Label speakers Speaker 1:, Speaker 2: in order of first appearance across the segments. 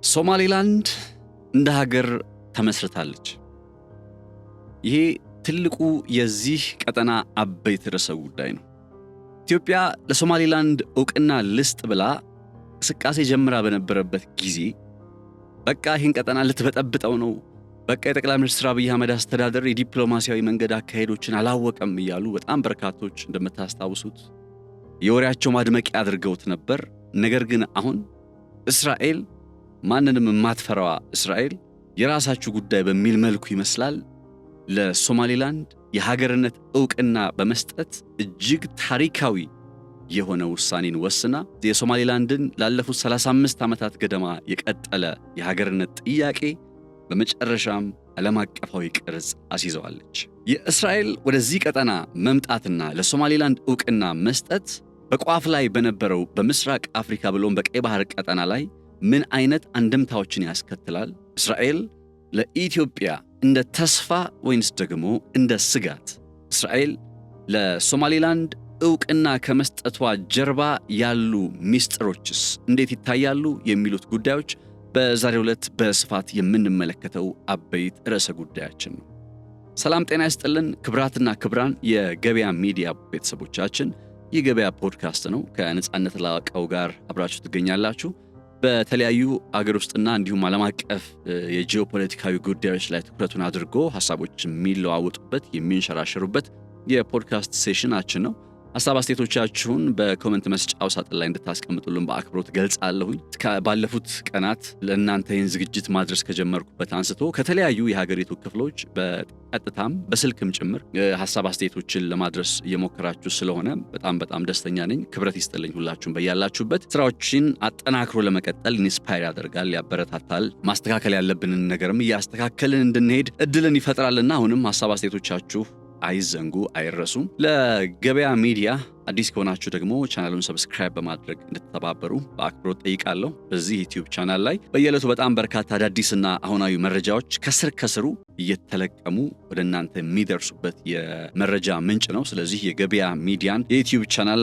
Speaker 1: ሶማሊላንድ እንደ ሀገር ተመስርታለች። ይሄ ትልቁ የዚህ ቀጠና አበይት ርዕሰ ጉዳይ ነው። ኢትዮጵያ ለሶማሊላንድ ዕውቅና ልስጥ ብላ እንቅስቃሴ ጀምራ በነበረበት ጊዜ በቃ ይህን ቀጠና ልትበጠብጠው ነው፣ በቃ የጠቅላይ ሚኒስትር አብይ አህመድ አስተዳደር የዲፕሎማሲያዊ መንገድ አካሄዶችን አላወቀም እያሉ በጣም በርካቶች እንደምታስታውሱት የወሬያቸው ማድመቂያ አድርገውት ነበር። ነገር ግን አሁን እስራኤል ማንንም የማትፈራዋ እስራኤል የራሳችሁ ጉዳይ በሚል መልኩ ይመስላል ለሶማሊላንድ የሀገርነት ዕውቅና በመስጠት እጅግ ታሪካዊ የሆነ ውሳኔን ወስና የሶማሊላንድን ላለፉት 35 ዓመታት ገደማ የቀጠለ የሀገርነት ጥያቄ በመጨረሻም ዓለም አቀፋዊ ቅርጽ አስይዘዋለች። የእስራኤል ወደዚህ ቀጠና መምጣትና ለሶማሊላንድ ዕውቅና መስጠት በቋፍ ላይ በነበረው በምስራቅ አፍሪካ ብሎም በቀይ ባህር ቀጠና ላይ ምን አይነት አንድምታዎችን ያስከትላል? እስራኤል ለኢትዮጵያ እንደ ተስፋ ወይንስ ደግሞ እንደ ስጋት? እስራኤል ለሶማሊላንድ ዕውቅና ከመስጠቷ ጀርባ ያሉ ሚስጥሮችስ እንዴት ይታያሉ? የሚሉት ጉዳዮች በዛሬው ዕለት በስፋት የምንመለከተው አበይት ርዕሰ ጉዳያችን ነው። ሰላም ጤና ይስጥልን ክብራትና ክብራን የገበያ ሚዲያ ቤተሰቦቻችን፣ የገበያ ፖድካስት ነው። ከነጻነት ላቀው ጋር አብራችሁ ትገኛላችሁ። በተለያዩ አገር ውስጥና እንዲሁም ዓለም አቀፍ የጂኦፖለቲካዊ ጉዳዮች ላይ ትኩረቱን አድርጎ ሐሳቦች የሚለዋወጡበት የሚንሸራሸሩበት የፖድካስት ሴሽናችን ነው። ሐሳብ አስተያየቶቻችሁን በኮሜንት መስጫው ሳጥን ላይ እንድታስቀምጡልን በአክብሮት ገልጻለሁኝ። ባለፉት ቀናት ለእናንተ ይህን ዝግጅት ማድረስ ከጀመርኩበት አንስቶ ከተለያዩ የሀገሪቱ ክፍሎች በቀጥታም በስልክም ጭምር ሐሳብ አስተያየቶችን ለማድረስ እየሞከራችሁ ስለሆነ በጣም ደስተኛ ነኝ። ክብረት ይስጥልኝ። ሁላችሁም በያላችሁበት ስራዎችን አጠናክሮ ለመቀጠል ኢንስፓየር ያደርጋል፣ ያበረታታል። ማስተካከል ያለብንን ነገርም እያስተካከልን እንድንሄድ እድልን ይፈጥራልና አሁንም ሐሳብ አስተያየቶቻችሁ አይዘንጉ፣ አይረሱም። ለገበያ ሚዲያ አዲስ ከሆናችሁ ደግሞ ቻናሉን ሰብስክራይብ በማድረግ እንድትተባበሩ በአክብሮት ጠይቃለሁ። በዚህ ዩቲዩብ ቻናል ላይ በየዕለቱ በጣም በርካታ አዳዲስና አሁናዊ መረጃዎች ከስሩ እየተለቀሙ ወደ እናንተ የሚደርሱበት የመረጃ ምንጭ ነው። ስለዚህ የገበያ ሚዲያን የዩቲዩብ ቻናል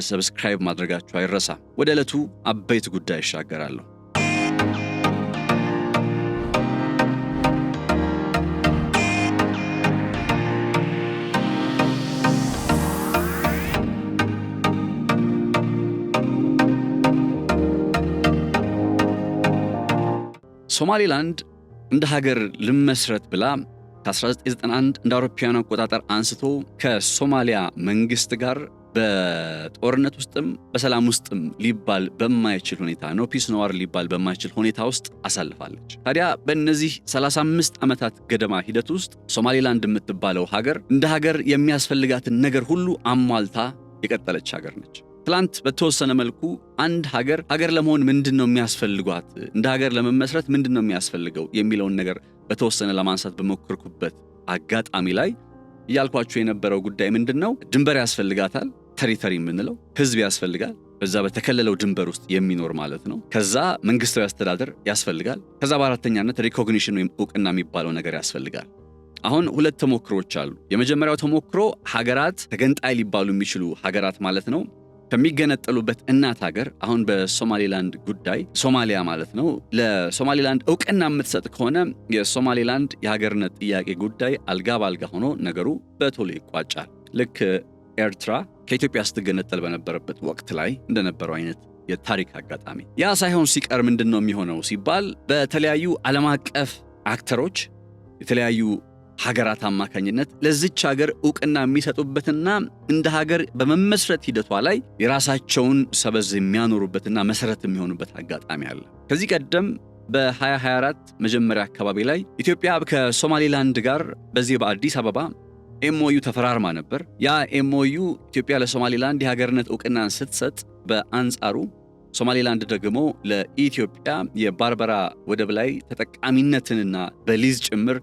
Speaker 1: ሰብስክራይብ ማድረጋችሁ አይረሳ። ወደ ዕለቱ አበይት ጉዳይ ይሻገራለሁ። ሶማሊላንድ እንደ ሀገር ልመስረት ብላ ከ1991 እንደ አውሮፓውያን አቆጣጠር አንስቶ ከሶማሊያ መንግስት ጋር በጦርነት ውስጥም በሰላም ውስጥም ሊባል በማይችል ሁኔታ ኖ ፒስ ኖ ዋር ሊባል በማይችል ሁኔታ ውስጥ አሳልፋለች። ታዲያ በእነዚህ 35 ዓመታት ገደማ ሂደት ውስጥ ሶማሊላንድ የምትባለው ሀገር እንደ ሀገር የሚያስፈልጋትን ነገር ሁሉ አሟልታ የቀጠለች ሀገር ነች። ትላንት በተወሰነ መልኩ አንድ ሀገር ለመሆን ምንድነው የሚያስፈልጓት፣ እንደ ሀገር ለመመስረት ምንድነው የሚያስፈልገው የሚለውን ነገር በተወሰነ ለማንሳት በመከርኩበት አጋጣሚ ላይ እያልኳችሁ የነበረው ጉዳይ ምንድነው? ድንበር ያስፈልጋታል፣ ቴሪቶሪ የምንለው ህዝብ ያስፈልጋል፣ በዛ በተከለለው ድንበር ውስጥ የሚኖር ማለት ነው። ከዛ መንግስታዊ አስተዳደር ያስፈልጋል። ከዛ በአራተኛነት ሪኮግኒሽን ወይም ዕውቅና የሚባለው ነገር ያስፈልጋል። አሁን ሁለት ተሞክሮች አሉ። የመጀመሪያው ተሞክሮ ሀገራት ተገንጣይ ሊባሉ የሚችሉ ሀገራት ማለት ነው ከሚገነጠሉበት እናት ሀገር አሁን በሶማሊላንድ ጉዳይ ሶማሊያ ማለት ነው ለሶማሊላንድ ዕውቅና የምትሰጥ ከሆነ የሶማሊላንድ የሀገርነት ጥያቄ ጉዳይ አልጋ ባልጋ ሆኖ ነገሩ በቶሎ ይቋጫል። ልክ ኤርትራ ከኢትዮጵያ ስትገነጠል በነበረበት ወቅት ላይ እንደነበረው አይነት የታሪክ አጋጣሚ። ያ ሳይሆን ሲቀር ምንድነው የሚሆነው ሲባል በተለያዩ ዓለም አቀፍ አክተሮች የተለያዩ ሀገራት አማካኝነት ለዚች ሀገር ዕውቅና የሚሰጡበትና እንደ ሀገር በመመስረት ሂደቷ ላይ የራሳቸውን ሰበዝ የሚያኖሩበትና መሰረት የሚሆኑበት አጋጣሚ አለ። ከዚህ ቀደም በ2024 መጀመሪያ አካባቢ ላይ ኢትዮጵያ ከሶማሊላንድ ጋር በዚህ በአዲስ አበባ ኤምኦዩ ተፈራርማ ነበር። ያ ኤምኦዩ ኢትዮጵያ ለሶማሊላንድ የሀገርነት ዕውቅናን ስትሰጥ በአንጻሩ ሶማሊላንድ ደግሞ ለኢትዮጵያ የባርበራ ወደብ ላይ ተጠቃሚነትንና በሊዝ ጭምር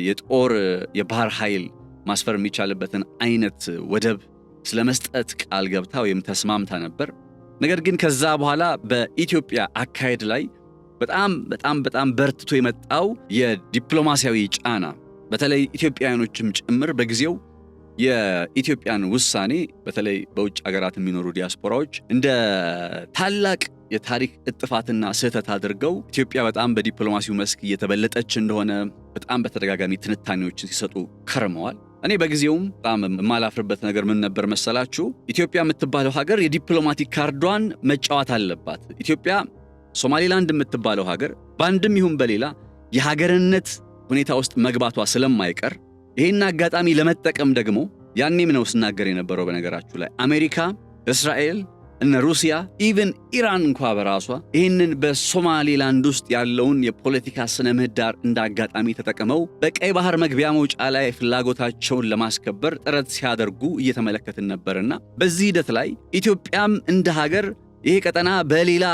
Speaker 1: የጦር የባህር ኃይል ማስፈር የሚቻልበትን አይነት ወደብ ስለመስጠት ቃል ገብታ ወይም ተስማምታ ነበር። ነገር ግን ከዛ በኋላ በኢትዮጵያ አካሄድ ላይ በጣም በርትቶ የመጣው የዲፕሎማሲያዊ ጫና በተለይ ኢትዮጵያውያኖችም ጭምር በጊዜው የኢትዮጵያን ውሳኔ በተለይ በውጭ ሀገራት የሚኖሩ ዲያስፖራዎች እንደ ታላቅ የታሪክ እጥፋትና ስህተት አድርገው ኢትዮጵያ በጣም በዲፕሎማሲው መስክ እየተበለጠች እንደሆነ በጣም በተደጋጋሚ ትንታኔዎችን ሲሰጡ ከርመዋል። እኔ በጊዜውም በጣም የማላፍርበት ነገር ምን ነበር መሰላችሁ? ኢትዮጵያ የምትባለው ሀገር የዲፕሎማቲክ ካርዷን መጫወት አለባት። ኢትዮጵያ ሶማሊላንድ የምትባለው ሀገር በአንድም ይሁን በሌላ የሀገርነት ሁኔታ ውስጥ መግባቷ ስለማይቀር ይሄን አጋጣሚ ለመጠቀም ደግሞ ያኔም ነው ስናገር የነበረው በነገራችሁ ላይ አሜሪካ፣ እስራኤል እና ሩሲያ ኢቭን ኢራን እንኳ በራሷ ይህንን በሶማሊላንድ ውስጥ ያለውን የፖለቲካ ስነ ምህዳር እንደ አጋጣሚ ተጠቅመው በቀይ ባህር መግቢያ መውጫ ላይ ፍላጎታቸውን ለማስከበር ጥረት ሲያደርጉ እየተመለከትን ነበርና በዚህ ሂደት ላይ ኢትዮጵያም እንደ ሀገር ይሄ ቀጠና በሌላ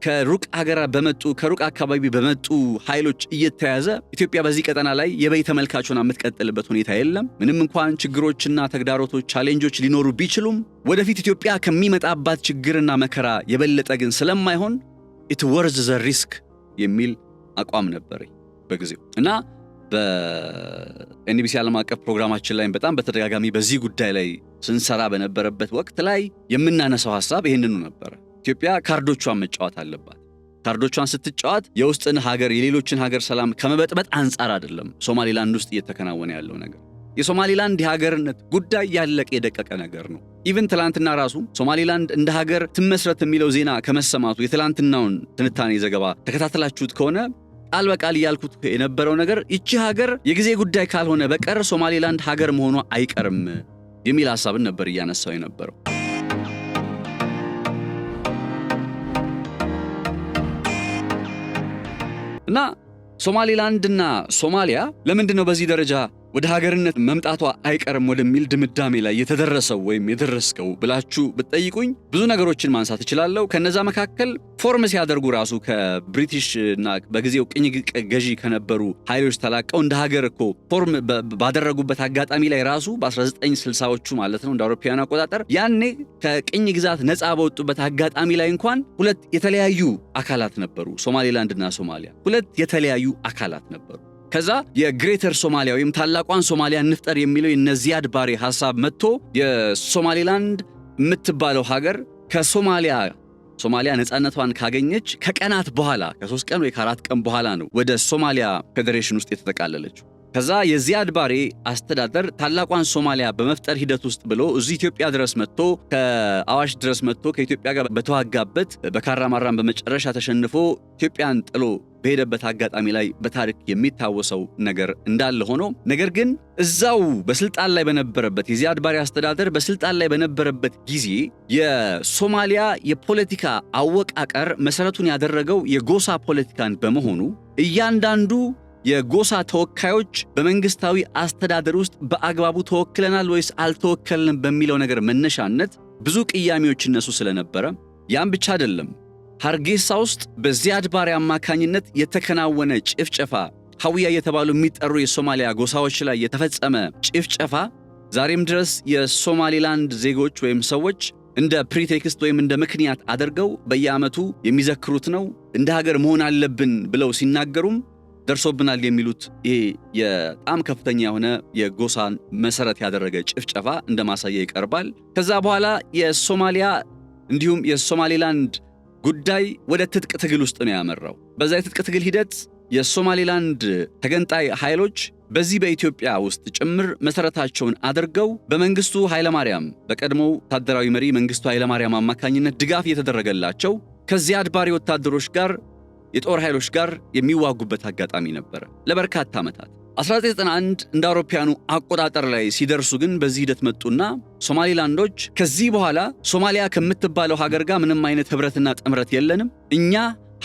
Speaker 1: ከሩቅ አካባቢ በመጡ ኃይሎች እየተያዘ ኢትዮጵያ በዚህ ቀጠና ላይ የበይ ተመልካቹን የምትቀጥልበት ሁኔታ የለም። ምንም እንኳን ችግሮችና ተግዳሮቶች ቻሌንጆች ሊኖሩ ቢችሉም ወደፊት ኢትዮጵያ ከሚመጣባት ችግርና መከራ የበለጠ ግን ስለማይሆን it worth the risk የሚል አቋም ነበር በጊዜው እና በኤንቢሲ ዓለም አቀፍ ፕሮግራማችን ላይ በጣም በተደጋጋሚ በዚህ ጉዳይ ላይ ስንሰራ በነበረበት ወቅት ላይ የምናነሳው ሐሳብ ይሄንኑ ነበር። ኢትዮጵያ ካርዶቿን መጫወት አለባት። ካርዶቿን ስትጫወት የውስጥን ሀገር የሌሎችን ሀገር ሰላም ከመበጥበጥ አንጻር አይደለም ሶማሊላንድ ውስጥ እየተከናወነ ያለው ነገር። የሶማሊላንድ የሀገርነት ጉዳይ ያለቀ የደቀቀ ነገር ነው። ኢቭን ትላንትና ራሱ ሶማሊላንድ እንደ ሀገር ትመስረት የሚለው ዜና ከመሰማቱ የትላንትናውን ትንታኔ ዘገባ ተከታተላችሁት ከሆነ ቃል በቃል እያልኩት የነበረው ነገር ይቺ ሀገር የጊዜ ጉዳይ ካልሆነ በቀር ሶማሊላንድ ሀገር መሆኗ አይቀርም የሚል ሐሳብን ነበር እያነሳው የነበረው። እና ሶማሊላንድና ሶማሊያ ለምንድነው በዚህ ደረጃ ወደ ሀገርነት መምጣቷ አይቀርም ወደሚል ድምዳሜ ላይ የተደረሰው ወይም የደረስከው ብላችሁ ብትጠይቁኝ ብዙ ነገሮችን ማንሳት እችላለሁ። ከነዛ መካከል ፎርም ሲያደርጉ ራሱ ከብሪቲሽ እና በጊዜው ቅኝ ገዢ ከነበሩ ኃይሎች ተላቀው እንደ ሀገር እኮ ፎርም ባደረጉበት አጋጣሚ ላይ ራሱ በ1960ዎቹ ማለት ነው እንደ አውሮፓውያን አቆጣጠር ያኔ ከቅኝ ግዛት ነፃ በወጡበት አጋጣሚ ላይ እንኳን ሁለት የተለያዩ አካላት ነበሩ። ሶማሊላንድና ሶማሊያ ሁለት የተለያዩ አካላት ነበሩ። ከዛ የግሬተር ሶማሊያ ወይም ታላቋን ሶማሊያ እንፍጠር የሚለው የነዚያድ ባሬ ሐሳብ መጥቶ የሶማሊላንድ የምትባለው ሀገር ሶማሊያ ነፃነቷን ካገኘች ከቀናት በኋላ ከ3 ቀን ወይ ከ4 ቀን በኋላ ነው ወደ ሶማሊያ ፌዴሬሽን ውስጥ የተጠቃለለችው። ከዛ የዚያድ ባሬ አስተዳደር ታላቋን ሶማሊያ በመፍጠር ሂደት ውስጥ ብሎ እዚህ ኢትዮጵያ ድረስ መጥቶ ከአዋሽ ድረስ መጥቶ ከኢትዮጵያ ጋር በተዋጋበት በካራማራን በመጨረሻ ተሸንፎ ኢትዮጵያን ጥሎ በሄደበት አጋጣሚ ላይ በታሪክ የሚታወሰው ነገር እንዳለ ሆኖ ነገር ግን እዛው በስልጣን ላይ በነበረበት የዚያድ ባሬ አስተዳደር በስልጣን ላይ በነበረበት ጊዜ የሶማሊያ የፖለቲካ አወቃቀር መሰረቱን ያደረገው የጎሳ ፖለቲካን በመሆኑ እያንዳንዱ የጎሳ ተወካዮች በመንግስታዊ አስተዳደር ውስጥ በአግባቡ ተወክለናል ወይስ አልተወከልንም በሚለው ነገር መነሻነት ብዙ ቅያሜዎች እነሱ ስለነበረ ያም ብቻ አይደለም ሀርጌሳ ውስጥ በዚያድ ባሬ አማካኝነት የተከናወነ ጭፍጨፋ ሐዊያ የተባሉ የሚጠሩ የሶማሊያ ጎሳዎች ላይ የተፈጸመ ጭፍጨፋ ዛሬም ድረስ የሶማሊላንድ ዜጎች ወይም ሰዎች እንደ ፕሪቴክስት ወይም እንደ ምክንያት አድርገው በየዓመቱ የሚዘክሩት ነው። እንደ ሀገር መሆን አለብን ብለው ሲናገሩም ደርሶብናል የሚሉት ይሄ የጣም ከፍተኛ የሆነ የጎሳን መሰረት ያደረገ ጭፍጨፋ እንደ ማሳያ ይቀርባል። ከዛ በኋላ የሶማሊያ እንዲሁም የሶማሊላንድ ጉዳይ ወደ ትጥቅ ትግል ውስጥ ነው ያመራው። በዛ የትጥቅ ትግል ሂደት የሶማሊላንድ ተገንጣይ ኃይሎች በዚህ በኢትዮጵያ ውስጥ ጭምር መሰረታቸውን አድርገው በመንግስቱ ኃይለማርያም በቀድሞው ወታደራዊ መሪ መንግስቱ ኃይለማርያም አማካኝነት ድጋፍ እየተደረገላቸው ከዚያድ ባሬ ወታደሮች ጋር የጦር ኃይሎች ጋር የሚዋጉበት አጋጣሚ ነበር ለበርካታ ዓመታት። 1991 እንደ አውሮፓውያኑ አቆጣጠር ላይ ሲደርሱ ግን በዚህ ሂደት መጡና ሶማሊላንዶች ከዚህ በኋላ ሶማሊያ ከምትባለው ሀገር ጋር ምንም አይነት ህብረትና ጥምረት የለንም፣ እኛ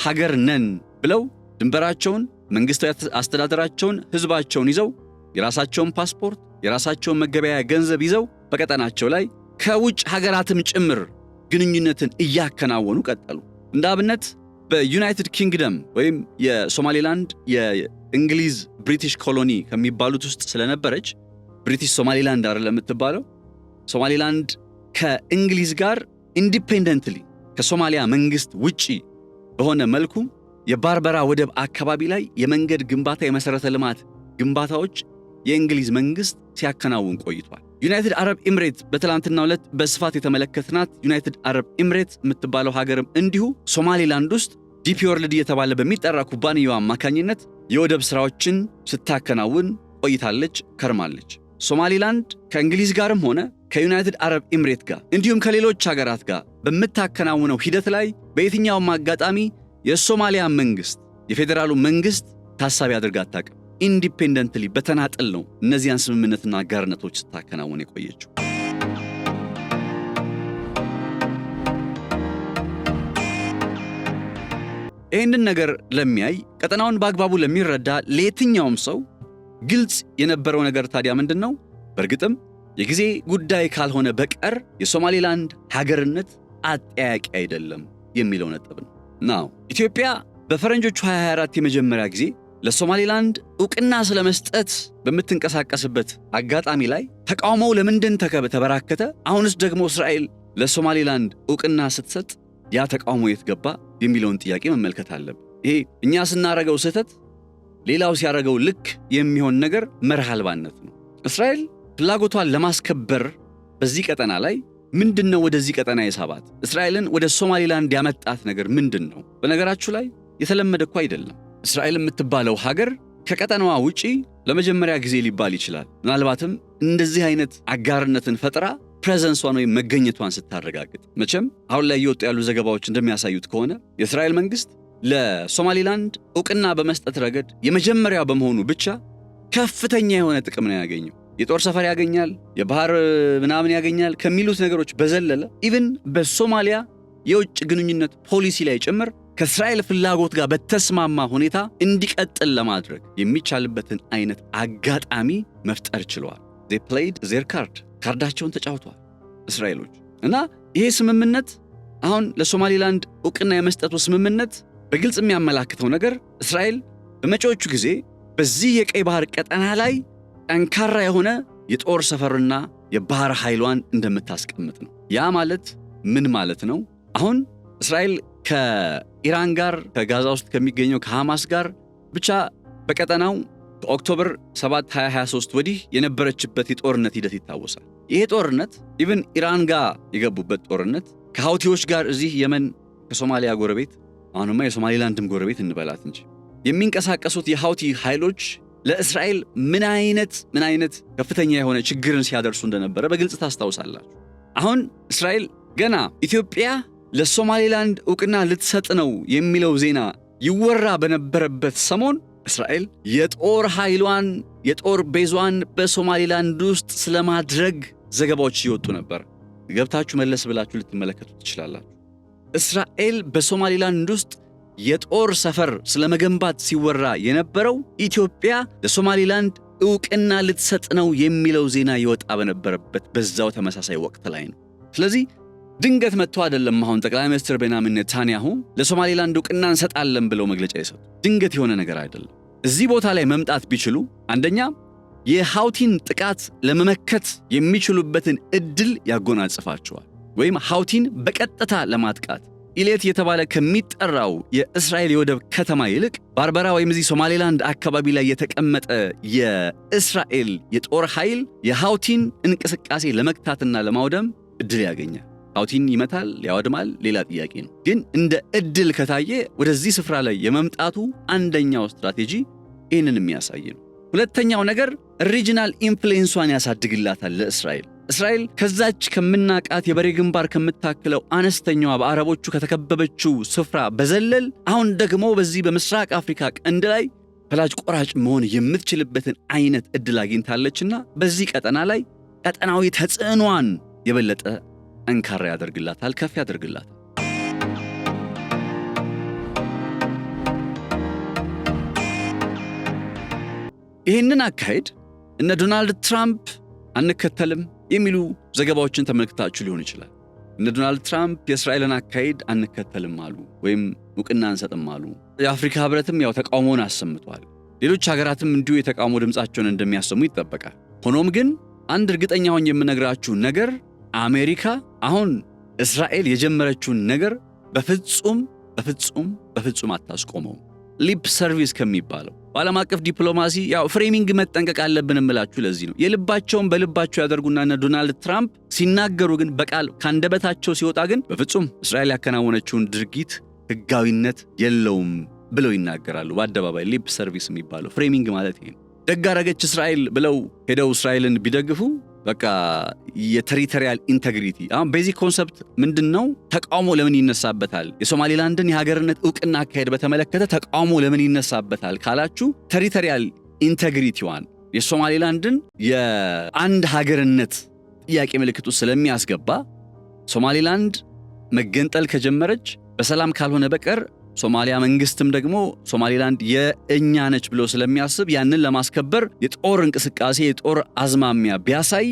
Speaker 1: ሀገር ነን ብለው ድንበራቸውን፣ መንግስታዊ አስተዳደራቸውን፣ ህዝባቸውን ይዘው የራሳቸውን ፓስፖርት፣ የራሳቸውን መገበያያ ገንዘብ ይዘው በቀጠናቸው ላይ ከውጭ ሀገራትም ጭምር ግንኙነትን እያከናወኑ ቀጠሉ። እንደ አብነት በዩናይትድ ኪንግደም ወይም የሶማሊላንድ የእንግሊዝ ብሪቲሽ ኮሎኒ ከሚባሉት ውስጥ ስለነበረች ብሪቲሽ ሶማሊላንድ አይደለም የምትባለው። ሶማሊላንድ ከእንግሊዝ ጋር ኢንዲፔንደንትሊ ከሶማሊያ መንግስት ውጪ በሆነ መልኩ የባርበራ ወደብ አካባቢ ላይ የመንገድ ግንባታ፣ የመሰረተ ልማት ግንባታዎች የእንግሊዝ መንግስት ሲያከናውን ቆይቷል። ዩናይትድ አረብ ኤምሬት በትላንትናው ዕለት በስፋት የተመለከትናት ዩናይትድ አረብ ኤምሬት የምትባለው ሀገርም እንዲሁ ሶማሊላንድ ውስጥ ዲፒ ወርልድ እየተባለ በሚጠራ ኩባንያው አማካኝነት የወደብ ስራዎችን ስታከናውን ቆይታለች ከርማለች። ሶማሊላንድ ከእንግሊዝ ጋርም ሆነ ከዩናይትድ አረብ ኤምሬት ጋር እንዲሁም ከሌሎች ሀገራት ጋር በምታከናውነው ሂደት ላይ በየትኛውም አጋጣሚ የሶማሊያ መንግስት የፌዴራሉ መንግስት ታሳቢ አድርጋ አታውቅም። ኢንዲፔንደንትሊ በተናጠል ነው እነዚያን ስምምነትና አጋርነቶች ስታከናውን የቆየችው። ይህንን ነገር ለሚያይ ቀጠናውን በአግባቡ ለሚረዳ ለየትኛውም ሰው ግልጽ የነበረው ነገር ታዲያ ምንድን ነው? በእርግጥም የጊዜ ጉዳይ ካልሆነ በቀር የሶማሊላንድ ሀገርነት አጠያቂ አይደለም የሚለው ነጥብ ነው። ናው ኢትዮጵያ በፈረንጆቹ 2024 የመጀመሪያ ጊዜ ለሶማሊላንድ ዕውቅና ስለመስጠት በምትንቀሳቀስበት አጋጣሚ ላይ ተቃውሞው ለምንድን ተበራከተ? አሁንስ ደግሞ እስራኤል ለሶማሊላንድ ዕውቅና ስትሰጥ ያ ተቃውሞ የት ገባ የሚለውን ጥያቄ መመልከት አለብን። ይሄ እኛ ስናረገው ስህተት ሌላው ሲያረገው ልክ የሚሆን ነገር መርህ አልባነት ነው። እስራኤል ፍላጎቷን ለማስከበር በዚህ ቀጠና ላይ ምንድነው ወደዚህ ቀጠና የሳባት? እስራኤልን ወደ ሶማሊላንድ ያመጣት ነገር ምንድነው? በነገራችሁ ላይ የተለመደ እኮ አይደለም። እስራኤል የምትባለው ሀገር ከቀጠናዋ ውጪ ለመጀመሪያ ጊዜ ሊባል ይችላል። ምናልባትም እንደዚህ አይነት አጋርነትን ፈጥራ ፕሬዘንሷን ወይም መገኘቷን ስታረጋግጥ። መቼም አሁን ላይ እየወጡ ያሉ ዘገባዎች እንደሚያሳዩት ከሆነ የእስራኤል መንግስት ለሶማሊላንድ ዕውቅና በመስጠት ረገድ የመጀመሪያው በመሆኑ ብቻ ከፍተኛ የሆነ ጥቅም ነው ያገኘው። የጦር ሰፈር ያገኛል፣ የባህር ምናምን ያገኛል ከሚሉት ነገሮች በዘለለ ኢቭን በሶማሊያ የውጭ ግንኙነት ፖሊሲ ላይ ጭምር ከእስራኤል ፍላጎት ጋር በተስማማ ሁኔታ እንዲቀጥል ለማድረግ የሚቻልበትን አይነት አጋጣሚ መፍጠር ችለዋል። they played their card ካርዳቸውን ተጫውተዋል እስራኤሎች። እና ይሄ ስምምነት አሁን ለሶማሊላንድ ዕውቅና የመስጠቱ ስምምነት በግልጽ የሚያመላክተው ነገር እስራኤል በመጪዎቹ ጊዜ በዚህ የቀይ ባህር ቀጠና ላይ ጠንካራ የሆነ የጦር ሰፈርና የባህር ኃይሏን እንደምታስቀምጥ ነው። ያ ማለት ምን ማለት ነው? አሁን እስራኤል ከኢራን ጋር ከጋዛ ውስጥ ከሚገኘው ከሐማስ ጋር ብቻ በቀጠናው ከኦክቶበር 7 2023 ወዲህ የነበረችበት የጦርነት ሂደት ይታወሳል። ይሄ ጦርነት ኢቭን ኢራን ጋር የገቡበት ጦርነት ከሃውቲዎች ጋር እዚህ የመን ከሶማሊያ ጎረቤት አሁንማ የሶማሊላንድም ጎረቤት እንበላት እንጂ የሚንቀሳቀሱት የሃውቲ ኃይሎች ለእስራኤል ምን አይነት ከፍተኛ የሆነ ችግርን ሲያደርሱ እንደነበረ በግልጽ ታስታውሳላችሁ። አሁን እስራኤል ገና ኢትዮጵያ ለሶማሊላንድ ዕውቅና ልትሰጥ ነው የሚለው ዜና ይወራ በነበረበት ሰሞን እስራኤል የጦር ኃይሏን የጦር ቤዟን በሶማሊላንድ ውስጥ ስለማድረግ ዘገባዎች ይወጡ ነበር። ገብታችሁ መለስ ብላችሁ ልትመለከቱ ትችላላችሁ። እስራኤል በሶማሊላንድ ውስጥ የጦር ሰፈር ስለመገንባት ሲወራ የነበረው ኢትዮጵያ ለሶማሊላንድ ዕውቅና ልትሰጥ ነው የሚለው ዜና ይወጣ በነበረበት በዛው ተመሳሳይ ወቅት ላይ ነው። ስለዚህ ድንገት መጥቶ አይደለም አሁን ጠቅላይ ሚኒስትር ቤንያሚን ኔታንያሁ ለሶማሊላንድ ዕውቅና እንሰጣለን ብለው መግለጫ ይሰጡ። ድንገት የሆነ ነገር አይደለም። እዚህ ቦታ ላይ መምጣት ቢችሉ አንደኛ የሃውቲን ጥቃት ለመመከት የሚችሉበትን እድል ያጎናጽፋቸዋል። ወይም ሃውቲን በቀጥታ ለማጥቃት ኢሌት የተባለ ከሚጠራው የእስራኤል የወደብ ከተማ ይልቅ ባርበራ ወይም እዚህ ሶማሊላንድ አካባቢ ላይ የተቀመጠ የእስራኤል የጦር ኃይል የሃውቲን እንቅስቃሴ ለመክታትና ለማውደም እድል ያገኛል። ሃውቲን ይመታል፣ ያወድማል፣ ሌላ ጥያቄ ነው። ግን እንደ እድል ከታየ ወደዚህ ስፍራ ላይ የመምጣቱ አንደኛው ስትራቴጂ ይህንን የሚያሳይ ነው። ሁለተኛው ነገር ሪጂናል ኢንፍሉዌንሷን ያሳድግላታል ለእስራኤል። እስራኤል ከዛች ከምናቃት የበሬ ግንባር ከምታክለው አነስተኛዋ በአረቦቹ ከተከበበችው ስፍራ በዘለል አሁን ደግሞ በዚህ በምስራቅ አፍሪካ ቀንድ ላይ ፈላጭ ቆራጭ መሆን የምትችልበትን አይነት እድል አግኝታለችና በዚህ ቀጠና ላይ ቀጠናዊ ተጽዕኗን የበለጠ ጠንካራ ያደርግላታል፣ ከፍ ያደርግላታል። ይህንን አካሄድ እነ ዶናልድ ትራምፕ አንከተልም የሚሉ ዘገባዎችን ተመልክታችሁ ሊሆን ይችላል። እነ ዶናልድ ትራምፕ የእስራኤልን አካሄድ አንከተልም አሉ ወይም ዕውቅና አንሰጥም አሉ። የአፍሪካ ህብረትም ያው ተቃውሞውን አሰምቷል። ሌሎች ሀገራትም እንዲሁ የተቃውሞ ድምጻቸውን እንደሚያሰሙ ይጠበቃል። ሆኖም ግን አንድ እርግጠኛ ሆኜ የምነግራችሁ ነገር አሜሪካ አሁን እስራኤል የጀመረችውን ነገር በፍጹም አታስቆመው። ሊፕ ሰርቪስ ከሚባለው በዓለም አቀፍ ዲፕሎማሲ ያው ፍሬሚንግ መጠንቀቅ አለብን እምላችሁ ለዚህ ነው። የልባቸውን በልባቸው ያደርጉና እነ ዶናልድ ትራምፕ ሲናገሩ ግን በቃል ካንደበታቸው ሲወጣ ግን በፍጹም እስራኤል ያከናወነችውን ድርጊት ህጋዊነት የለውም ብለው ይናገራሉ። በአደባባይ ሊፕ ሰርቪስ የሚባለው ፍሬሚንግ ማለት ይሄ ነው። ደግ አደረገች እስራኤል ብለው ሄደው እስራኤልን ቢደግፉ በቃ የቴሪቶሪያል ኢንቴግሪቲ አሁን ቤዚክ ኮንሰፕት ምንድነው? ተቃውሞ ለምን ይነሳበታል? የሶማሊላንድን የሀገርነት ዕውቅና አካሄድ በተመለከተ ተቃውሞ ለምን ይነሳበታል ካላችሁ ቴሪቶሪያል ኢንቴግሪቲዋን የሶማሊላንድን የአንድ ሀገርነት ጥያቄ ምልክቱ ስለሚያስገባ ሶማሊላንድ መገንጠል ከጀመረች በሰላም ካልሆነ በቀር ሶማሊያ መንግስትም ደግሞ ሶማሊላንድ የእኛ ነች ብሎ ስለሚያስብ ያንን ለማስከበር የጦር እንቅስቃሴ የጦር አዝማሚያ ቢያሳይ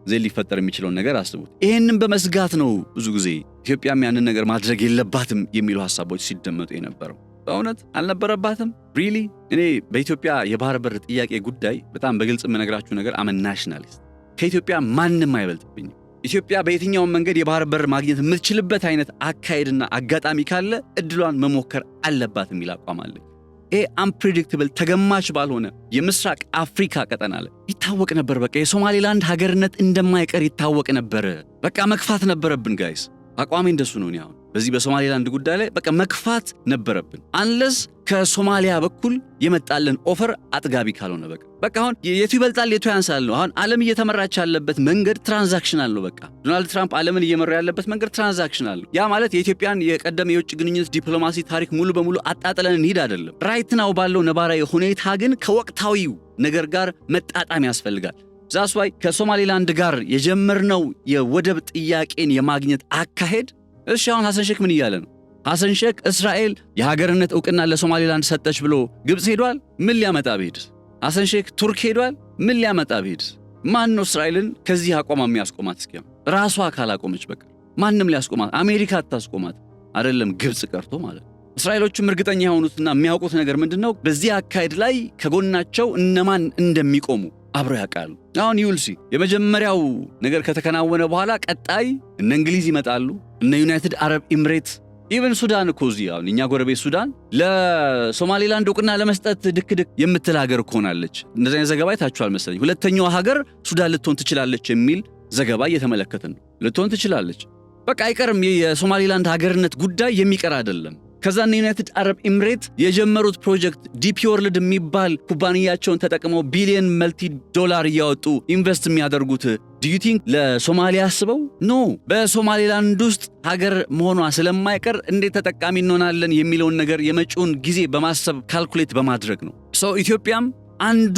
Speaker 1: ዘይ ሊፈጠር የሚችለውን ነገር አስቡት። ይሄንን በመስጋት ነው ብዙ ጊዜ ኢትዮጵያም ያንን ነገር ማድረግ የለባትም የሚሉ ሐሳቦች ሲደመጡ የነበረው። በእውነት አልነበረባትም ሪሊ። እኔ በኢትዮጵያ የባህር በር ጥያቄ ጉዳይ በጣም በግልጽ የምነግራችሁ ነገር አመን ናሽናሊስት ከኢትዮጵያ ማንም አይበልጥብኝም። ኢትዮጵያ በየትኛውም መንገድ የባህር በር ማግኘት የምትችልበት አይነት አካሄድና አጋጣሚ ካለ እድሏን መሞከር አለባት የሚል አቋም አለኝ። ይሄ አንፕሬዲክትብል ተገማች ባልሆነ የምስራቅ አፍሪካ ቀጠና ላይ ይታወቅ ነበር። በቃ የሶማሊላንድ ሀገርነት እንደማይቀር ይታወቅ ነበር። በቃ መክፋት ነበረብን ጋይስ። አቋሜ እንደሱ ነው። አሁን በዚህ በሶማሊላንድ ጉዳይ ላይ በቃ መክፋት ነበረብን አንለስ ከሶማሊያ በኩል የመጣልን ኦፈር አጥጋቢ ካልሆነ በቃ አሁን የቱ ይበልጣል የቱ ያንሳል ነው። አሁን ዓለም እየተመራች ያለበት መንገድ ትራንዛክሽናል ነው። በቃ ዶናልድ ትራምፕ ዓለምን እየመራ ያለበት መንገድ ትራንዛክሽናል ነው። ያ ማለት የኢትዮጵያን የቀደመ የውጭ ግንኙነት ዲፕሎማሲ ታሪክ ሙሉ በሙሉ አጣጥለን እንሂድ አይደለም። ራይት ናው ባለው ነባራዊ ሁኔታ ግን ከወቅታዊው ነገር ጋር መጣጣም ያስፈልጋል። ዛስዋይ ከሶማሊላንድ ጋር የጀመርነው የወደብ ጥያቄን የማግኘት አካሄድ እሺ አሁን ሐሰን ሼክ ምን እያለ ነው? ሐሰን ሼክ እስራኤል የሀገርነት ዕውቅና ለሶማሊላንድ ሰጠች ብሎ ግብጽ ሄዷል። ምን ሊያመጣ ቢሄድስ? ሐሰን ሼክ ቱርክ ሄዷል። ምን ሊያመጣ ቢሄድስ? ማን ነው እስራኤልን ከዚህ አቋም የሚያስቆማት? እስኪያም ራሷ ካላቆመች በቃ ማንም ሊያስቆማት፣ አሜሪካ አታስቆማት አይደለም ግብጽ ቀርቶ ማለት ነው። እስራኤሎችም እርግጠኛ የሆኑትና የሚያውቁት ነገር ምንድነው? በዚህ አካሄድ ላይ ከጎናቸው እነማን እንደሚቆሙ አብረው ያውቃሉ። አሁን ዩልሲ የመጀመሪያው ነገር ከተከናወነ በኋላ ቀጣይ እነ እንግሊዝ ይመጣሉ፣ እነ ዩናይትድ አረብ ኤምሬት፣ ኢቨን ሱዳን እኮ እዚህ አሁን እኛ ጎረቤት ሱዳን ለሶማሊላንድ ዕውቅና ለመስጠት ድክድክ የምትል ሀገር ሆናለች። እንደዚህ አይነት ዘገባ አይታችኋል መሰለኝ። ሁለተኛዋ ሀገር ሱዳን ልትሆን ትችላለች የሚል ዘገባ እየተመለከትን ነው። ልትሆን ትችላለች በቃ አይቀርም። የሶማሊላንድ ሀገርነት ጉዳይ የሚቀር አይደለም። ከዛ ዩናይትድ አረብ ኤምሬት የጀመሩት ፕሮጀክት ዲፒ ወርልድ የሚባል ኩባንያቸውን ተጠቅመው ቢሊየን መልቲ ዶላር እያወጡ ኢንቨስት የሚያደርጉት ዲዩ ቲንክ ለሶማሊያ አስበው ኖ በሶማሊላንድ ውስጥ ሀገር መሆኗ ስለማይቀር እንዴት ተጠቃሚ እንሆናለን የሚለውን ነገር የመጪውን ጊዜ በማሰብ ካልኩሌት በማድረግ ነው። ኢትዮጵያም አንዱ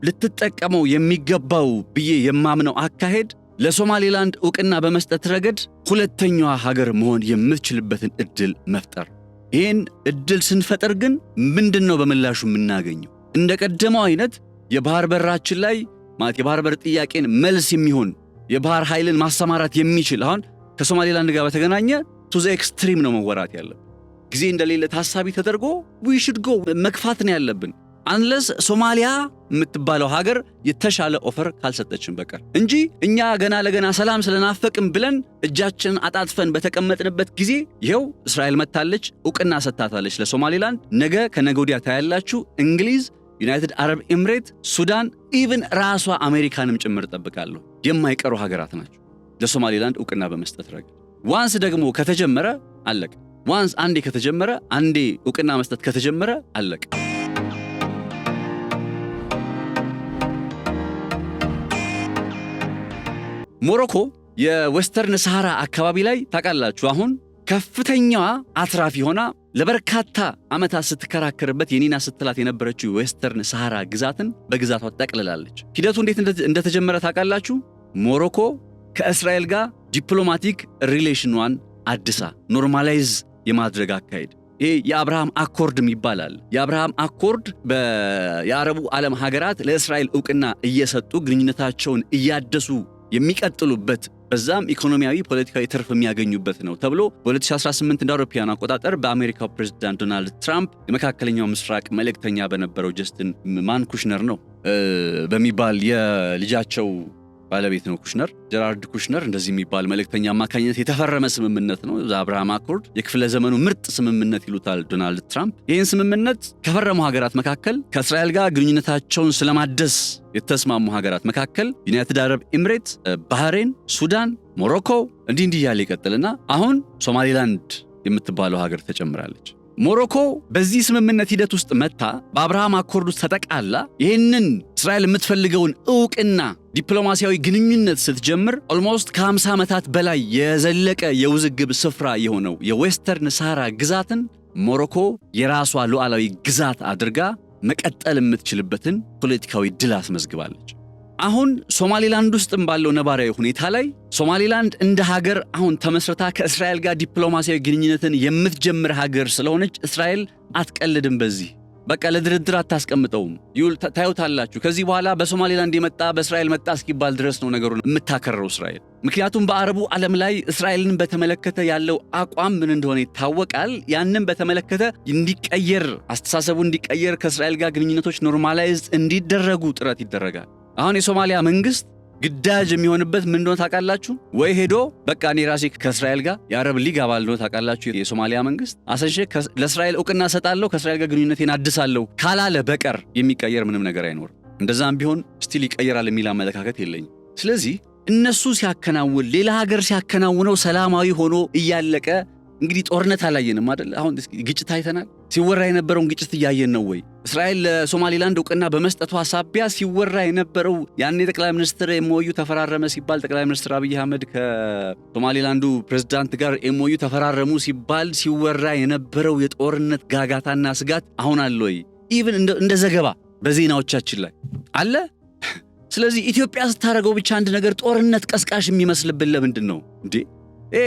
Speaker 1: ልትጠቀመው የሚገባው ብዬ የማምነው አካሄድ ለሶማሊላንድ ዕውቅና በመስጠት ረገድ ሁለተኛዋ ሀገር መሆን የምትችልበትን እድል መፍጠር። ይህን እድል ስንፈጥር ግን ምንድነው በምላሹ የምናገኘው? እንደቀደመው አይነት የባህር በራችን ላይ ማለት የባህር በር ጥያቄን መልስ የሚሆን የባህር ኃይልን ማሰማራት የሚችል አሁን ከሶማሊላንድ ጋር በተገናኘ ቱ ዘ ኤክስትሪም ነው መወራት ያለብን። ጊዜ እንደሌለ ታሳቢ ተደርጎ we should go መክፋት ነው ያለብን አንለስ ሶማሊያ የምትባለው ሀገር የተሻለ ኦፈር ካልሰጠችን በቀር እንጂ እኛ ገና ለገና ሰላም ስለናፈቅም ብለን እጃችንን አጣጥፈን በተቀመጥንበት ጊዜ ይሄው እስራኤል መታለች፣ ዕውቅና ሰጥታታለች ለሶማሊላንድ። ነገ ከነገ ወዲያ ታያላችሁ እንግሊዝ፣ ዩናይትድ አረብ ኤምሬት፣ ሱዳን፣ ኢቭን ራሷ አሜሪካንም ጭምር ጠብቃለሁ የማይቀሩ ሀገራት ናቸው ለሶማሊላንድ ዕውቅና በመስጠት ረገድ። ዋንስ ደግሞ ከተጀመረ አለቀ። ዋንስ አንዴ ከተጀመረ አንዴ ዕውቅና መስጠት ከተጀመረ አለቀ። ሞሮኮ የዌስተርን ሰሃራ አካባቢ ላይ ታውቃላችሁ አሁን ከፍተኛዋ አትራፊ ሆና ለበርካታ ዓመታት ስትከራከርበት የኒና ስትላት የነበረችው ዌስተርን ሰሃራ ግዛትን በግዛቷ ጠቅልላለች። ሂደቱ እንዴት እንደተጀመረ ታውቃላችሁ? ሞሮኮ ከእስራኤል ጋር ዲፕሎማቲክ ሪሌሽኗን አድሳ ኖርማላይዝ የማድረግ አካሄድ። ይሄ የአብርሃም አኮርድ ይባላል። የአብርሃም አኮርድ የአረቡ ዓለም ሀገራት ለእስራኤል ዕውቅና እየሰጡ ግንኙነታቸውን እያደሱ የሚቀጥሉበት በዛም ኢኮኖሚያዊ ፖለቲካዊ ትርፍ የሚያገኙበት ነው ተብሎ በ2018 እንደ አውሮፓውያን አቆጣጠር በአሜሪካው ፕሬዝዳንት ዶናልድ ትራምፕ የመካከለኛው ምስራቅ መልእክተኛ በነበረው ጀስቲን ማንኩሽነር ነው በሚባል የልጃቸው ባለቤት ነው ኩሽነር፣ ጀራርድ ኩሽነር እንደዚህ የሚባል መልእክተኛ አማካኝነት የተፈረመ ስምምነት ነው። አብርሃም አኮርድ የክፍለ ዘመኑ ምርጥ ስምምነት ይሉታል ዶናልድ ትራምፕ። ይህን ስምምነት ከፈረሙ ሀገራት መካከል ከእስራኤል ጋር ግንኙነታቸውን ስለማደስ የተስማሙ ሀገራት መካከል ዩናይትድ አረብ ኤምሬት፣ ባህሬን፣ ሱዳን፣ ሞሮኮ እንዲህ እያለ ይቀጥልና አሁን ሶማሊላንድ የምትባለው ሀገር ተጨምራለች። ሞሮኮ በዚህ ስምምነት ሂደት ውስጥ መታ በአብርሃም አኮርድ ውስጥ ተጠቃላ ይህንን እስራኤል የምትፈልገውን ዕውቅና ዲፕሎማሲያዊ ግንኙነት ስትጀምር ኦልሞስት ከ50 ዓመታት በላይ የዘለቀ የውዝግብ ስፍራ የሆነው የዌስተርን ሳሃራ ግዛትን ሞሮኮ የራሷ ሉዓላዊ ግዛት አድርጋ መቀጠል የምትችልበትን ፖለቲካዊ ድል አስመዝግባለች። አሁን ሶማሊላንድ ውስጥም ባለው ነባራዊ ሁኔታ ላይ ሶማሊላንድ እንደ ሀገር አሁን ተመስርታ ከእስራኤል ጋር ዲፕሎማሲያዊ ግንኙነትን የምትጀምር ሀገር ስለሆነች እስራኤል አትቀልድም። በዚህ በቃ ለድርድር አታስቀምጠውም። ታዩታላችሁ። ከዚህ በኋላ በሶማሊላንድ የመጣ በእስራኤል መጣ እስኪባል ድረስ ነው ነገሩን የምታከረው እስራኤል። ምክንያቱም በአረቡ ዓለም ላይ እስራኤልን በተመለከተ ያለው አቋም ምን እንደሆነ ይታወቃል። ያንን በተመለከተ እንዲቀየር አስተሳሰቡ እንዲቀየር ከእስራኤል ጋር ግንኙነቶች ኖርማላይዝድ እንዲደረጉ ጥረት ይደረጋል። አሁን የሶማሊያ መንግስት ግዳጅ የሚሆንበት ምን እንደሆነ ታውቃላችሁ? ወይ ሄዶ በቃ እኔ ራሴ ከእስራኤል ጋር የአረብ ሊግ አባል እንደሆነ ታውቃላችሁ። የሶማሊያ መንግስት አሰንሼ ለእስራኤል ዕውቅና ሰጣለሁ፣ ከእስራኤል ጋር ግንኙነቴን አድሳለሁ ካላለ በቀር የሚቀየር ምንም ነገር አይኖርም። እንደዛም ቢሆን ስቲል ይቀየራል የሚል አመለካከት የለኝም። ስለዚህ እነሱ ሲያከናውን ሌላ ሀገር ሲያከናውነው ሰላማዊ ሆኖ እያለቀ እንግዲህ ጦርነት አላየንም አይደል? አሁን ግጭት አይተናል። ሲወራ የነበረውን ግጭት እያየን ነው ወይ? እስራኤል ለሶማሊላንድ ዕውቅና በመስጠቷ ሳቢያ ሲወራ የነበረው ያኔ ጠቅላይ ሚኒስትር ኤምኦዩ ተፈራረመ ሲባል ጠቅላይ ሚኒስትር አብይ አህመድ ከሶማሊላንዱ ፕሬዝዳንት ጋር ኤምኦዩ ተፈራረሙ ሲባል ሲወራ የነበረው የጦርነት ጋጋታና ስጋት አሁን አለ ወይ? ኢቭን እንደ ዘገባ በዜናዎቻችን ላይ አለ። ስለዚህ ኢትዮጵያ ስታደርገው ብቻ አንድ ነገር ጦርነት ቀስቃሽ የሚመስልብን ለምንድን ነው እንዴ?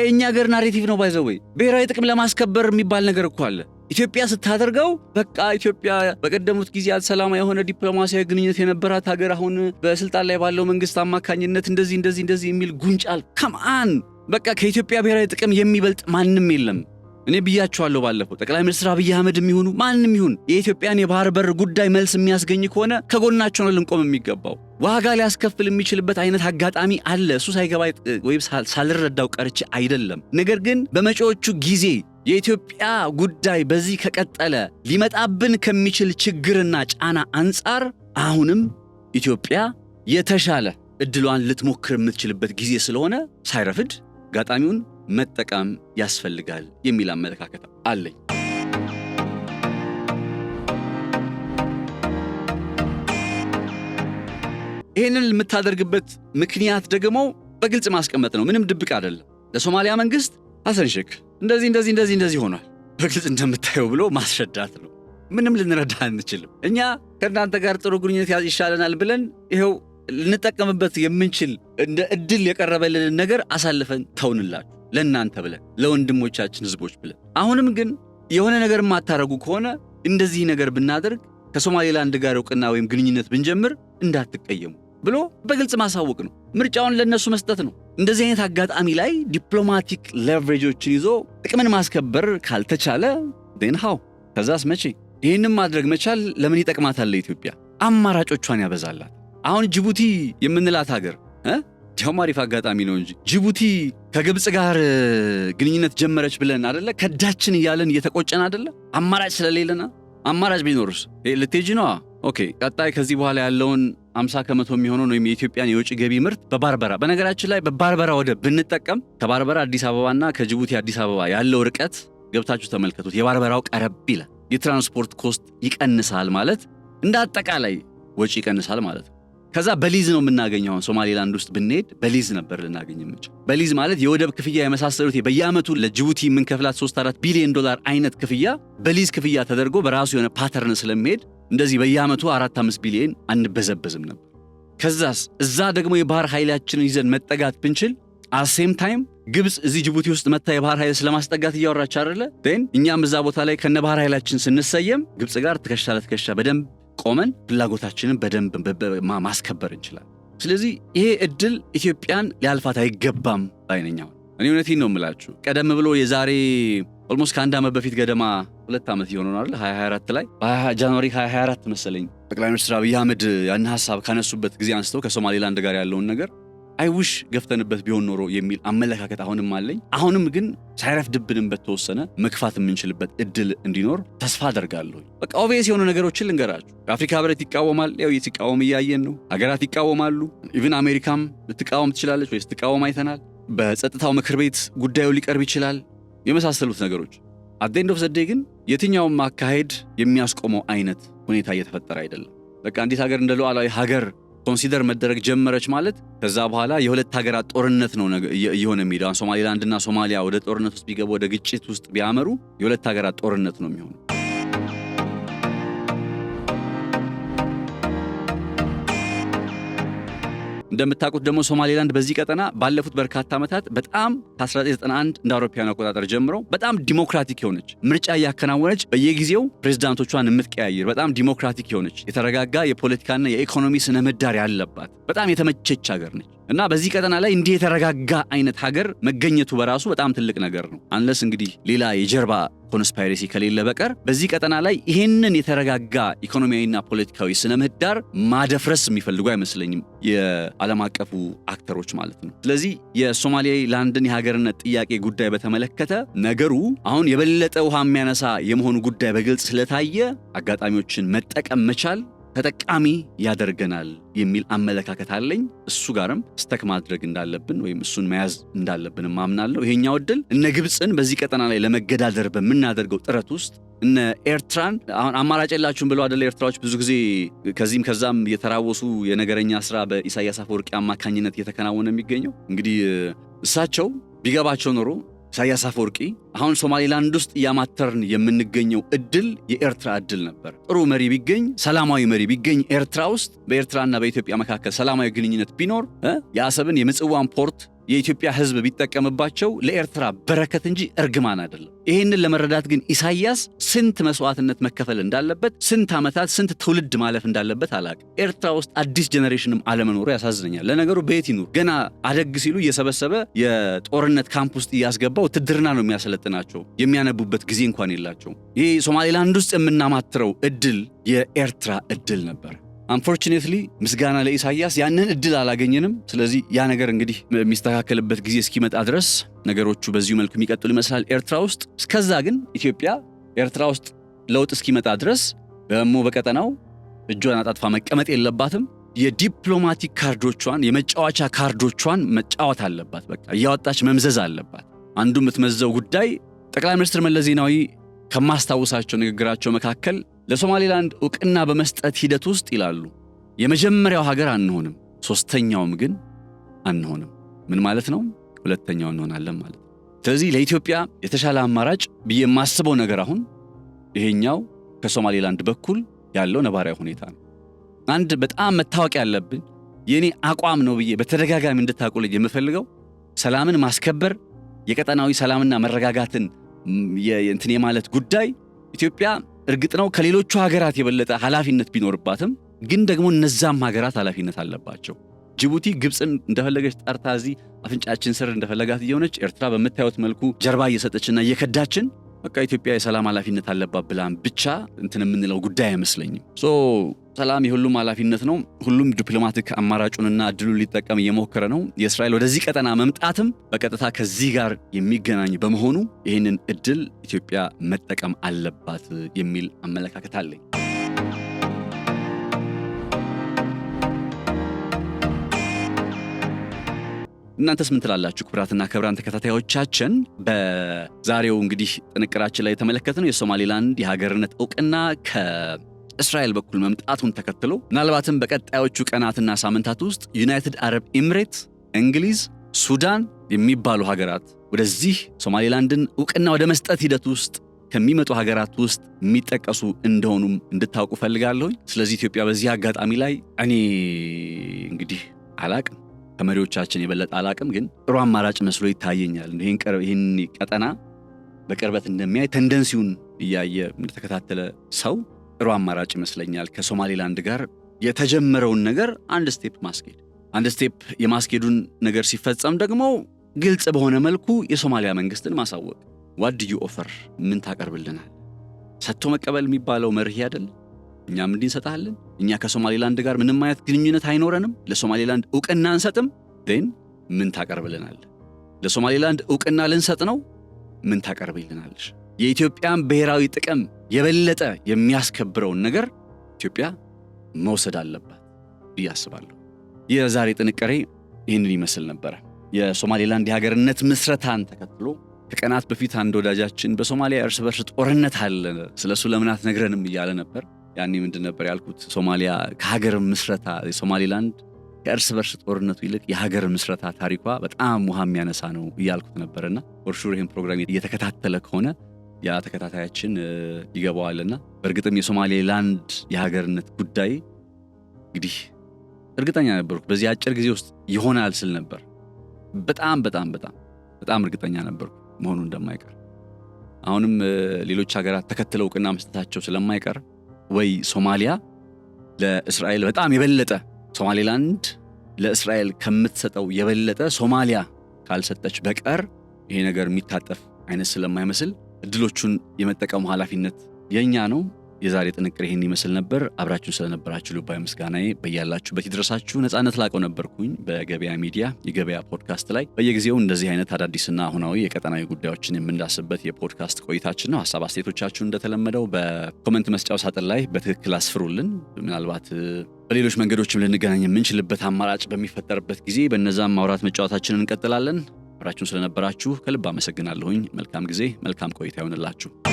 Speaker 1: እኛ ሀገር ናሬቲቭ ነው ባይዘው ወይ ብሔራዊ ጥቅም ለማስከበር የሚባል ነገር እኮ አለ። ኢትዮጵያ ስታደርገው በቃ ኢትዮጵያ በቀደሙት ጊዜያት ሰላማዊ የሆነ ዲፕሎማሲያዊ ግንኙነት የነበራት ሀገር አሁን በስልጣን ላይ ባለው መንግስት አማካኝነት እንደዚህ የሚል ጉንጫል ከማን በቃ ከኢትዮጵያ ብሔራዊ ጥቅም የሚበልጥ ማንም የለም። እኔ ብያቸዋለሁ ባለፈው ጠቅላይ ሚኒስትር አብይ አህመድ የሚሆኑ ማንም ይሁን የኢትዮጵያን የባህር በር ጉዳይ መልስ የሚያስገኝ ከሆነ ከጎናቸው ነው ልንቆም የሚገባው። ዋጋ ሊያስከፍል የሚችልበት አይነት አጋጣሚ አለ። እሱ ሳይገባ ወይም ሳልረዳው ቀርቼ አይደለም። ነገር ግን በመጪዎቹ ጊዜ የኢትዮጵያ ጉዳይ በዚህ ከቀጠለ ሊመጣብን ከሚችል ችግርና ጫና አንጻር አሁንም ኢትዮጵያ የተሻለ እድሏን ልትሞክር የምትችልበት ጊዜ ስለሆነ ሳይረፍድ አጋጣሚውን መጠቀም ያስፈልጋል የሚል አመለካከት አለኝ። ይህንን የምታደርግበት ምክንያት ደግሞ በግልጽ ማስቀመጥ ነው። ምንም ድብቅ አይደለም። ለሶማሊያ መንግስት ሐሰን ሼክ እንደዚህ ሆኗል በግልጽ እንደምታየው ብሎ ማስረዳት ነው። ምንም ልንረዳ አንችልም። እኛ ከእናንተ ጋር ጥሩ ግንኙነት ይሻለናል ብለን ይኸው ልንጠቀምበት የምንችል እንደ እድል የቀረበልንን ነገር አሳልፈን ተውንላችሁ ለእናንተ ብለን ለወንድሞቻችን ህዝቦች ብለን። አሁንም ግን የሆነ ነገር የማታረጉ ከሆነ እንደዚህ ነገር ብናደርግ ከሶማሌላንድ ጋር ዕውቅና ወይም ግንኙነት ብንጀምር እንዳትቀየሙ ብሎ በግልጽ ማሳወቅ ነው። ምርጫውን ለነሱ መስጠት ነው። እንደዚህ አይነት አጋጣሚ ላይ ዲፕሎማቲክ ሌቨሬጆችን ይዞ ጥቅምን ማስከበር ካልተቻለ how ከዛስ መቼ? ይህንም ማድረግ መቻል ለምን ይጠቅማታል? ኢትዮጵያ አማራጮቿን ያበዛላት። አሁን ጅቡቲ የምንላት ሀገር ጀማሪፍ አጋጣሚ ነው እንጂ ጅቡቲ ከግብጽ ጋር ግንኙነት ጀመረች ብለን አይደለ ከዳችን እያለን እየተቆጨን አይደለ? አማራጭ ስለሌለና አማራጭ ቢኖርስ ልትሄጂ ነው። ኦኬ ቀጣይ ከዚህ በኋላ ያለውን 50% የሚሆነው ነው የኢትዮጵያን የውጭ ገቢ ምርት በባርበራ በነገራችን ላይ በባርበራ ወደብ ብንጠቀም ከባርበራ አዲስ አበባና ከጅቡቲ አዲስ አበባ ያለው ርቀት ገብታችሁ ተመልከቱት። የባርበራው ቀረብ ይላል። የትራንስፖርት ኮስት ይቀንሳል ማለት እንደ አጠቃላይ ወጪ ይቀንሳል ማለት ነው። ከዛ በሊዝ ነው የምናገኘው። ሶማሌላንድ ውስጥ ብንሄድ በሊዝ ነበር ልናገኝ የምንችል። በሊዝ ማለት የወደብ ክፍያ የመሳሰሉት በየዓመቱ ለጅቡቲ የምንከፍላት 3-4 ቢሊዮን ዶላር አይነት ክፍያ በሊዝ ክፍያ ተደርጎ በራሱ የሆነ ፓተርን ስለሚሄድ እንደዚህ በየዓመቱ 4-5 ቢሊዮን አንበዘበዝም ነበር። ከዛስ እዛ ደግሞ የባህር ኃይላችንን ይዘን መጠጋት ብንችል አሴም ታይም ግብጽ እዚህ ጅቡቲ ውስጥ መታ የባህር ኃይል ስለማስጠጋት እያወራች አይደለ? እኛም እዛ ቦታ ላይ ከነ ባህር ኃይላችን ስንሰየም ግብጽ ጋር ትከሻ ለትከሻ በደንብ ቆመን ፍላጎታችንን በደንብ ማስከበር እንችላለን። ስለዚህ ይሄ እድል ኢትዮጵያን ሊያልፋት አይገባም ባይነኛው። እኔ እውነቴን ነው የምላችሁ። ቀደም ብሎ የዛሬ ኦልሞስት ከአንድ ዓመት በፊት ገደማ 2 ዓመት ይሆናል አይደል 2024 ላይ ጃንዋሪ 2024 መሰለኝ ጠቅላይ ሚኒስትር አብይ አህመድ ያን ሐሳብ ካነሱበት ጊዜ አንስተው ከሶማሌላንድ ጋር ያለውን ነገር አይውሽ ገፍተንበት ቢሆን ኖሮ የሚል አመለካከት አሁንም አለኝ። አሁንም ግን ሳይረፍድብንም በተወሰነ መግፋት የምንችልበት እድል እንዲኖር ተስፋ አደርጋለሁ። በቃ ኦቪየስ የሆኑ ነገሮችን ልንገራችሁ። የአፍሪካ ህብረት ይቃወማል፣ ያው ሲቃወም እያየን ነው። ሀገራት ይቃወማሉ። ኢቭን አሜሪካም ልትቃወም ትችላለች ወይ ስትቃወም አይተናል። በጸጥታው ምክር ቤት ጉዳዩ ሊቀርብ ይችላል፣ የመሳሰሉት ነገሮች። አት ዘ ኤንድ ኦፍ ዘ ዴይ ግን የትኛውም አካሄድ የሚያስቆመው አይነት ሁኔታ እየተፈጠረ አይደለም። በቃ አንዲት ሀገር እንደ ሉዓላዊ ሀገር ኮንሲደር መደረግ ጀመረች ማለት ከዛ በኋላ የሁለት ሀገራት ጦርነት ነው እየሆነ የሚሄደው። ሶማሊላንድና ሶማሊያ ወደ ጦርነት ውስጥ ቢገቡ፣ ወደ ግጭት ውስጥ ቢያመሩ የሁለት ሀገራት ጦርነት ነው የሚሆነው። እንደምታውቁት ደግሞ ሶማሊላንድ በዚህ ቀጠና ባለፉት በርካታ ዓመታት በጣም ከ1991 እንደ አውሮፓውያን አቆጣጠር ጀምሮ በጣም ዲሞክራቲክ የሆነች ምርጫ እያከናወነች በየጊዜው ፕሬዝዳንቶቿን የምትቀያየር በጣም ዲሞክራቲክ የሆነች የተረጋጋ የፖለቲካና የኢኮኖሚ ስነ ምህዳር ያለባት በጣም የተመቸች ሀገር ነች እና በዚህ ቀጠና ላይ እንዲህ የተረጋጋ አይነት ሀገር መገኘቱ በራሱ በጣም ትልቅ ነገር ነው። አንለስ እንግዲህ ሌላ የጀርባ ኮንስፓይሬሲ ከሌለ በቀር በዚህ ቀጠና ላይ ይሄንን የተረጋጋ ኢኮኖሚያዊና ፖለቲካዊ ስነ ምህዳር ማደፍረስ የሚፈልጉ አይመስለኝም የዓለም አቀፉ አክተሮች ማለት ነው። ስለዚህ የሶማሊላንድን የሀገርነት ጥያቄ ጉዳይ በተመለከተ ነገሩ አሁን የበለጠ ውሃ የሚያነሳ የመሆኑ ጉዳይ በግልጽ ስለታየ አጋጣሚዎችን መጠቀም መቻል ተጠቃሚ ያደርገናል የሚል አመለካከት አለኝ። እሱ ጋርም ስተክ ማድረግ እንዳለብን ወይም እሱን መያዝ እንዳለብን ማምናለሁ። ይሄኛው ዕድል እነ ግብፅን በዚህ ቀጠና ላይ ለመገዳደር በምናደርገው ጥረት ውስጥ እነ ኤርትራን አሁን አማራጭ የላችሁም ብለው አይደል ኤርትራዎች ብዙ ጊዜ ከዚህም ከዛም የተራወሱ የነገረኛ ስራ በኢሳያስ አፈወርቂ አማካኝነት እየተከናወነ የሚገኘው እንግዲህ እሳቸው ቢገባቸው ኖሮ ኢሳያስ አፈወርቂ አሁን ሶማሊላንድ ውስጥ ያማተርን የምንገኘው እድል የኤርትራ እድል ነበር። ጥሩ መሪ ቢገኝ፣ ሰላማዊ መሪ ቢገኝ ኤርትራ ውስጥ በኤርትራና በኢትዮጵያ መካከል ሰላማዊ ግንኙነት ቢኖር የአሰብን የምጽዋን ፖርት የኢትዮጵያ ሕዝብ ቢጠቀምባቸው ለኤርትራ በረከት እንጂ እርግማን አይደለም። ይሄንን ለመረዳት ግን ኢሳያስ ስንት መስዋዕትነት መከፈል እንዳለበት፣ ስንት ዓመታት ስንት ትውልድ ማለፍ እንዳለበት አላውቅም። ኤርትራ ውስጥ አዲስ ጄኔሬሽንም አለመኖሩ ያሳዝነኛል። ለነገሩ በየት ይኑር? ገና አደግ ሲሉ እየሰበሰበ የጦርነት ካምፕ ውስጥ እያስገባ ውትድርና ነው የሚያሰለጥናቸው። የሚያነቡበት ጊዜ እንኳን የላቸው። ይሄ ሶማሊላንድ ውስጥ የምናማትረው እድል የኤርትራ እድል ነበር። አንፎርቹኔትሊ ምስጋና ለኢሳያስ ያንን እድል አላገኘንም። ስለዚህ ያ ነገር እንግዲህ የሚስተካከልበት ጊዜ እስኪመጣ ድረስ ነገሮቹ በዚሁ መልኩ የሚቀጥሉ ይመስላል ኤርትራ ውስጥ። እስከዛ ግን ኢትዮጵያ ኤርትራ ውስጥ ለውጥ እስኪመጣ ድረስ ደግሞ በቀጠናው እጇን አጣጥፋ መቀመጥ የለባትም። የዲፕሎማቲክ ካርዶቿን የመጫወቻ ካርዶቿን መጫወት አለባት። በቃ እያወጣች መምዘዝ አለባት። አንዱ የምትመዘው ጉዳይ ጠቅላይ ሚኒስትር መለስ ዜናዊ ከማስታወሳቸው ንግግራቸው መካከል ለሶማሊላንድ ዕውቅና በመስጠት ሂደት ውስጥ ይላሉ የመጀመሪያው ሀገር አንሆንም፣ ሶስተኛውም ግን አንሆንም። ምን ማለት ነው? ሁለተኛው እንሆናለን ማለት። ስለዚህ ለኢትዮጵያ የተሻለ አማራጭ ብዬ የማስበው ነገር አሁን ይሄኛው ከሶማሊላንድ በኩል ያለው ነባራዊ ሁኔታ ነው። አንድ በጣም መታወቅ ያለብን የኔ አቋም ነው ብዬ በተደጋጋሚ እንድታውቁልኝ የምፈልገው ሰላምን ማስከበር፣ የቀጠናዊ ሰላምና መረጋጋትን የእንትን የማለት ጉዳይ ኢትዮጵያ እርግጥ ነው ከሌሎቹ ሀገራት የበለጠ ኃላፊነት ቢኖርባትም ግን ደግሞ እነዛም ሀገራት ኃላፊነት አለባቸው። ጅቡቲ ግብፅን እንደፈለገች ጠርታ እዚህ አፍንጫችን ስር እንደፈለጋት እየሆነች ኤርትራ በምታዩት መልኩ ጀርባ እየሰጠችና እየከዳችን በቃ ኢትዮጵያ የሰላም ኃላፊነት አለባት ብላን ብቻ እንትን የምንለው ጉዳይ አይመስለኝም። ሰላም የሁሉም ኃላፊነት ነው። ሁሉም ዲፕሎማቲክ አማራጩንና እድሉን ሊጠቀም እየሞከረ ነው። የእስራኤል ወደዚህ ቀጠና መምጣትም በቀጥታ ከዚህ ጋር የሚገናኝ በመሆኑ ይህንን እድል ኢትዮጵያ መጠቀም አለባት የሚል አመለካከት አለኝ። እናንተስ ምን ትላላችሁ? ክቡራትና ክቡራን ተከታታዮቻችን በዛሬው እንግዲህ ጥንቅራችን ላይ የተመለከትነው የሶማሊላንድ የሀገርነት ዕውቅና ከእስራኤል በኩል መምጣቱን ተከትሎ ምናልባትም በቀጣዮቹ ቀናትና ሳምንታት ውስጥ ዩናይትድ አረብ ኤሚሬትስ፣ እንግሊዝ፣ ሱዳን የሚባሉ ሀገራት ወደዚህ ሶማሊላንድን ዕውቅና ወደ መስጠት ሂደት ውስጥ ከሚመጡ ሀገራት ውስጥ የሚጠቀሱ እንደሆኑም እንድታውቁ ፈልጋለሁ። ስለዚህ ኢትዮጵያ በዚህ አጋጣሚ ላይ እኔ እንግዲህ አላቅም ከመሪዎቻችን የበለጠ አላቅም፣ ግን ጥሩ አማራጭ መስሎ ይታየኛል። ይህን ቀጠና በቅርበት እንደሚያይ ተንደንሲውን እያየ እንደተከታተለ ሰው ጥሩ አማራጭ ይመስለኛል። ከሶማሊላንድ ጋር የተጀመረውን ነገር አንድ ስቴፕ የማስኬዱን ነገር ሲፈጸም ደግሞ ግልጽ በሆነ መልኩ የሶማሊያ መንግስትን ማሳወቅ። what do you offer? ምን ታቀርብልናል? ሰጥቶ መቀበል የሚባለው መርህ አይደል? እኛም እንዲህ እንሰጣለን። እኛ ከሶማሊላንድ ጋር ምንም አይነት ግንኙነት አይኖረንም፣ ለሶማሊላንድ ዕውቅና አንሰጥም። then ምን ታቀርብልናል? ለሶማሌላንድ ዕውቅና ልንሰጥ ነው? ምን ታቀርብልናለሽ? የኢትዮጵያን ብሔራዊ ጥቅም የበለጠ የሚያስከብረውን ነገር ኢትዮጵያ መውሰድ አለባት ብዬ አስባለሁ። የዛሬ ጥንቅሬ ይህንን ይመስል ነበር። የሶማሌላንድ የሀገርነት ምስረታን ተከትሎ ከቀናት በፊት አንድ ወዳጃችን በሶማሊያ እርስ በርስ ጦርነት አለ፣ ስለሱ ለምን አትነግረንም እያለ ነበር። ያኔ ምንድን ነበር ያልኩት? ሶማሊያ ከሀገር ምስረታ የሶማሌላንድ ከእርስ በርስ ጦርነቱ ይልቅ የሀገር ምስረታ ታሪኳ በጣም ውሃ የሚያነሳ ነው እያልኩት ነበርና ፎርሹር ይህን ፕሮግራም እየተከታተለ ከሆነ ያ ተከታታያችን ይገባዋልና በእርግጥም የሶማሌላንድ የሀገርነት ጉዳይ እንግዲህ እርግጠኛ ነበርኩ በዚህ አጭር ጊዜ ውስጥ ይሆናል ስል ነበር። በጣም እርግጠኛ ነበርኩ መሆኑ እንደማይቀር። አሁንም ሌሎች ሀገራት ተከትለው ዕውቅና መስጠታቸው ስለማይቀር ወይ ሶማሊያ ለእስራኤል በጣም የበለጠ ሶማሌላንድ ለእስራኤል ከምትሰጠው የበለጠ ሶማሊያ ካልሰጠች በቀር ይሄ ነገር የሚታጠፍ አይነት ስለማይመስል እድሎቹን የመጠቀሙ ኃላፊነት የኛ ነው። የዛሬ ጥንቅር ይሄን ይመስል ነበር። አብራችሁን ስለነበራችሁ ልባዊ ምስጋናዬ በያላችሁበት ይድረሳችሁ። ነፃነት ላቀው ነበርኩኝ በገበያ ሚዲያ የገበያ ፖድካስት ላይ በየጊዜው እንደዚህ አይነት አዳዲስና አሁናዊ የቀጠናዊ ጉዳዮችን የምንዳስበት የፖድካስት ቆይታችን ነው። ሐሳብ አስተያየቶቻችሁን እንደተለመደው በኮሜንት መስጫው ሳጥን ላይ በትክክል አስፍሩልን። ምናልባት በሌሎች መንገዶችም ልንገናኝ የምንችልበት አማራጭ በሚፈጠርበት ጊዜ በእነዛም ማውራት መጫወታችንን እንቀጥላለን። አብራችሁን ስለነበራችሁ ከልብ አመሰግናለሁኝ። መልካም ጊዜ፣ መልካም ቆይታ ይሆንላችሁ።